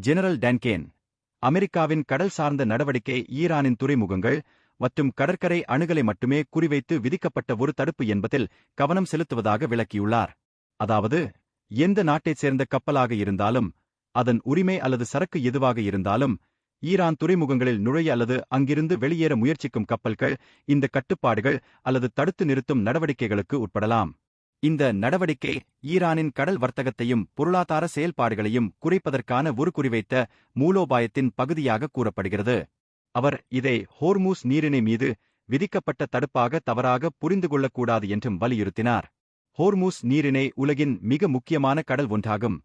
General டான்கேன். அமெரிக்காவின் கடல் சார்ந்த நடவடிக்கை ஈரானின் துறைமுகங்கள் மற்றும் கடற்கரை அணுகலை மட்டுமே குறிவைத்து விதிக்கப்பட்ட ஒரு தடுப்பு என்பதில் கவனம் செலுத்துவதாக விளக்கியுள்ளார். அதாவது, எந்த நாட்டைச் சேர்ந்த கப்பலாக இருந்தாலும், அதன் உரிமை அல்லது சரக்கு எதுவாக இருந்தாலும், ஈரான் துறைமுகங்களில் நுழைய அல்லது அங்கிருந்து வெளியேற முயற்சிக்கும் கப்பல்கள் இந்த கட்டுப்பாடுகள் அல்லது தடுத்து நிறுத்தும் நடவடிக்கைகளுக்கு உட்படலாம். இந்த நடவடிக்கை ஈரானின் கடல் வர்த்தகத்தையும் பொருளாதார செயல்பாடுகளையும் குறைப்பதற்கான ஒரு குறிவைத்த மூலோபாயத்தின் பகுதியாக கூறப்படுகிறது. அவர் இதை ஹோர்மூஸ் நீரிணை மீது விதிக்கப்பட்ட தடுப்பாக தவறாக புரிந்து கொள்ளக்கூடாது என்றும் வலியுறுத்தினார். ஹோர்மூஸ் நீரிணை உலகின் மிக முக்கியமான கடல் ஒன்றாகும்.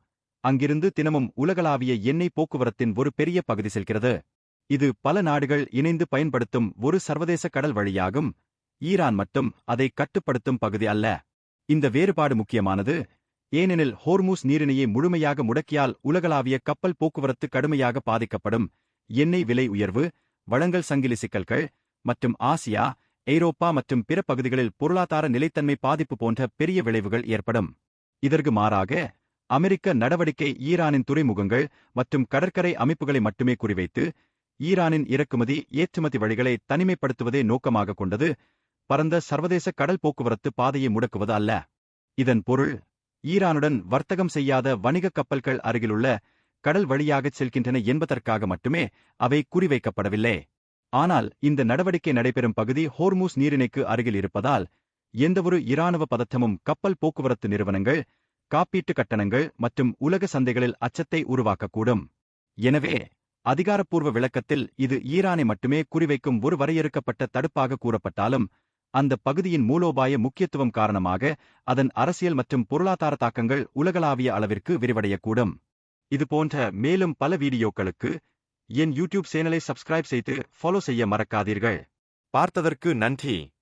அங்கிருந்து தினமும் உலகளாவிய எண்ணெய் போக்குவரத்தின் ஒரு பெரிய பகுதி செல்கிறது. இது பல நாடுகள் இணைந்து பயன்படுத்தும் ஒரு சர்வதேச கடல் வழியாகும். ஈரான் மட்டும் அதை கட்டுப்படுத்தும் பகுதி அல்ல. இந்த வேறுபாடு முக்கியமானது, ஏனெனில் ஹோர்மூஸ் நீரிணையை முழுமையாக முடக்கியால் உலகளாவிய கப்பல் போக்குவரத்து கடுமையாக பாதிக்கப்படும். எண்ணெய் விலை உயர்வு, வழங்கல் சங்கிலி சிக்கல்கள் மற்றும் ஆசியா, ஐரோப்பா மற்றும் பிற பகுதிகளில் பொருளாதார நிலைத்தன்மை பாதிப்பு போன்ற பெரிய விளைவுகள் ஏற்படும். இதற்கு மாறாக, அமெரிக்க நடவடிக்கை ஈரானின் துறைமுகங்கள் மற்றும் கடற்கரை அமைப்புகளை மட்டுமே குறிவைத்து, ஈரானின் இறக்குமதி ஏற்றுமதி வழிகளை தனிமைப்படுத்துவதே நோக்கமாக கொண்டது, பரந்த சர்வதேச கடல் போக்குவரத்து பாதையை முடக்குவது அல்ல. இதன் பொருள், ஈரானுடன் வர்த்தகம் செய்யாத வணிக கப்பல்கள் அருகிலுள்ள கடல் வழியாகச் செல்கின்றன என்பதற்காக மட்டுமே அவை குறிவைக்கப்படவில்லை. ஆனால் இந்த நடவடிக்கை நடைபெறும் பகுதி ஹோர்மூஸ் நீரிணைக்கு அருகில் இருப்பதால், எந்தவொரு இராணுவ பதற்றமும் கப்பல் போக்குவரத்து நிறுவனங்கள், காப்பீட்டு கட்டணங்கள் மற்றும் உலக சந்தைகளில் அச்சத்தை உருவாக்கக்கூடும். எனவே, அதிகாரப்பூர்வ விளக்கத்தில் இது ஈரானை மட்டுமே குறிவைக்கும் ஒரு வரையறுக்கப்பட்ட தடுப்பாக கூறப்பட்டாலும், அந்த பகுதியின் மூலோபாய முக்கியத்துவம் காரணமாக அதன் அரசியல் மற்றும் பொருளாதார தாக்கங்கள் உலகளாவிய அளவிற்கு விரிவடையக்கூடும். இதுபோன்ற மேலும் பல வீடியோக்களுக்கு என் யூடியூப் சேனலை சப்ஸ்கிரைப் செய்து ஃபாலோ செய்ய மறக்காதீர்கள். பார்த்ததற்கு நன்றி.